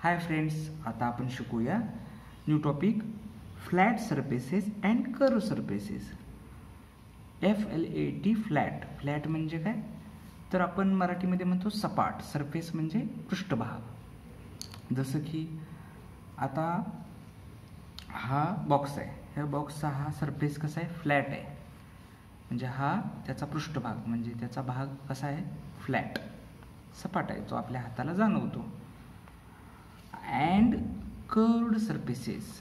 Hi friends, आता आपण शिकूया new topic flat surfaces and curve surfaces. FLAT flat. Flat म्हणजे काय, तर आपण मराठीमध्ये म्हणतो सपाट. सरफेस म्हणजे पृष्ठभाग. जसं की आता हा बॉक्स आहे, ह्या बॉक्सचा हा सरफेस कसा आहे, फ्लॅट आहे. म्हणजे हा त्याचा पृष्ठभाग म्हणजे त्याचा भाग कसा आहे, फ्लॅट, सपाट आहे, तो आपल्या हाताला जाणवतो. अँड कर्व्ड सरफेसेस,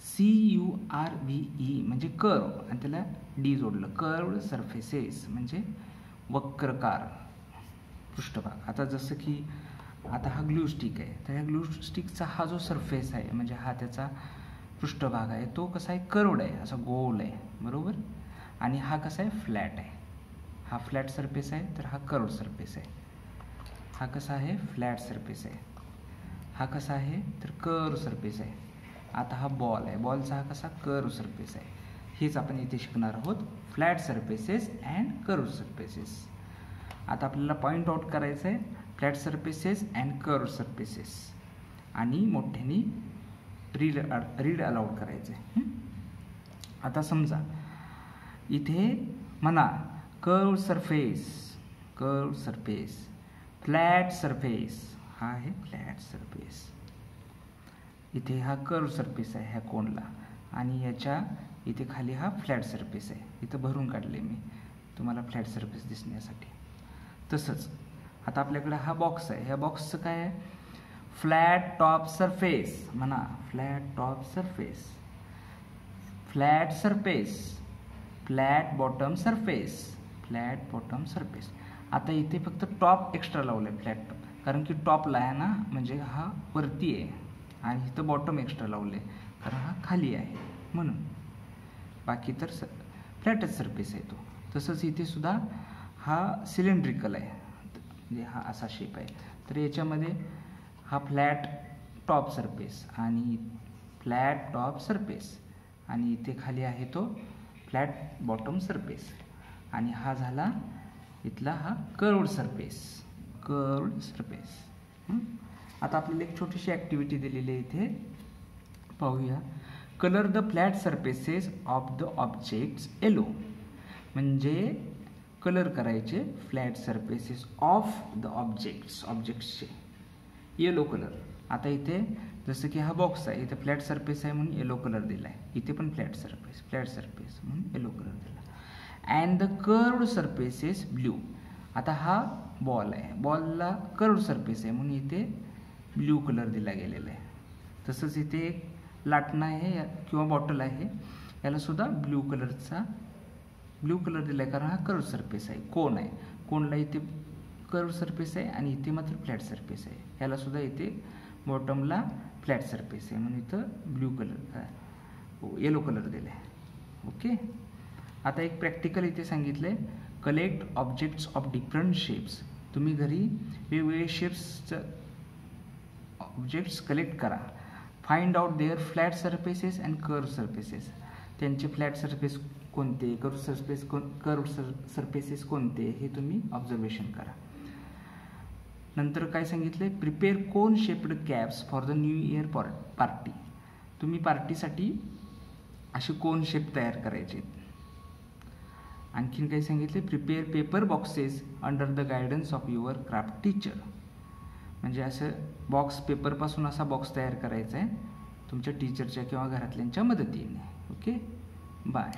CURVE म्हणजे कर्व आणि त्याला डी जोडलं. कर्व्ड सरफेसेस म्हणजे वक्रकार पृष्ठभाग. आता जसं की आता हा ग्लू स्टिक आहे, तर ह्या ग्लू स्टिकचा हा जो सरफेस आहे म्हणजे हा त्याचा पृष्ठभाग आहे, तो कसा आहे, कर्वड आहे, असा गोल आहे, बरोबर. आणि हा कसा आहे, फ्लॅट आहे. हा फ्लॅट सरफेस आहे, तर हा कर्व्ड सरफेस आहे. हा कसा आहे, फ्लॅट सरफेस आहे. हा कसा आहे, तर कर्व सरफेस आहे. आता हा बॉल आहे, बॉलचा हा कसा, कर्व सरफेस आहे. हेच आपण इथे शिकणार आहोत, flat surfaces and curve surfaces. आता आपल्याला पॉईंट आउट करायचं आहे flat surfaces and curve surfaces, आणि मोठ्याने रीड अलाउड करायचं आहे. आता समजा इथे म्हणा curve surface, curve surface, flat surface, हा आहे फ्लॅट सरफेस. इथे हा कर्व सरफेस आहे ह्या कोनला, आणि याच्या इथे खाली हा फ्लॅट सरफेस आहे. इथं भरून काढले मी तुम्हाला फ्लॅट सरफेस दिसण्यासाठी. तसंच आता आपल्याकडे हा बॉक्स आहे, ह्या बॉक्सचं काय आहे, फ्लॅट टॉप सरफेस. म्हणा flat top surface, flat surface, flat bottom surface, flat bottom surface. आता इथे फक्त टॉप एक्स्ट्रा लावलं आहे, फ्लॅट टॉप, कारण की टॉपला आहे ना, म्हणजे हा वरती आहे, आणि इथं बॉटम एक्स्ट्रा लावले कारण हा खाली आहे म्हणून. बाकी तर फ्लॅटच सरफेस आहे तो. तसंच इथे सुद्धा हा सिलेंड्रिकल आहे, म्हणजे हा असा शेप आहे, तर याच्यामध्ये हा फ्लॅट टॉप सरफेस आणि फ्लॅट टॉप सरफेस, आणि इथे खाली आहे तो फ्लॅट बॉटम सरफेस. आणि हा झाला इथला हा कर्व्ड सरफेस, कर्व्ड सरफेस. आता आपल्याला एक छोटीशी ॲक्टिव्हिटी दिलेली आहे इथे, पाहूया. Colour the flat surfaces of the objects yellow. म्हणजे कलर करायचे flat surfaces of the objects, ऑब्जेक्ट्सचे येलो कलर. आता इथे जसं की हा बॉक्स आहे, इथे फ्लॅट सरफेस आहे म्हणून येलो कलर दिला आहे. इथे पण फ्लॅट सरफेस, फ्लॅट सरफेस म्हणून येलो कलर दिला. And the curved surfaces blue. आता हा बॉल आहे, बॉलला कर्व्ड सरफेस आहे म्हणून इथे ब्ल्यू कलर दिला गेलेला आहे. तसंच इथे एक लाटणं आहे किंवा बॉटल आहे, याला सुद्धा ब्ल्यू कलर दिला आहे, कारण हा कर्व्ड सरफेस आहे. कोन आहे, कोनला इथे कर्व्ड सरफेस आहे आणि इथे मात्र फ्लॅट सरफेस आहे. याला सुद्धा इथे बॉटमला फ्लॅट सरफेस आहे म्हणून इथं ब्ल्यू कलर, येलो कलर दिला आहे. ओके. आता एक प्रॅक्टिकल इथे सांगितलं आहे, collect objects of different shapes. तुम्ही घरी वेगवेगळे शेप्सचं ऑब्जेक्ट्स कलेक्ट करा. Find out their flat surfaces and curve surfaces. त्यांचे फ्लॅट सरफेस कोणते, कर्व सरफेसेस कोणते, हे तुम्ही ऑब्झर्वेशन करा. नंतर काय सांगितले, prepare cone shaped caps for the new year party. तुम्ही पार्टीसाठी असे कोन शेप तयार करायचे. आणखीन काय सांगितले, prepare paper boxes under the guidance of your craft teacher. म्हणजे असं बॉक्स, पेपरपासून असा बॉक्स तयार करायचा आहे तुमच्या टीचरच्या किंवा घरातल्यांच्या मदतीने. Okay, bye.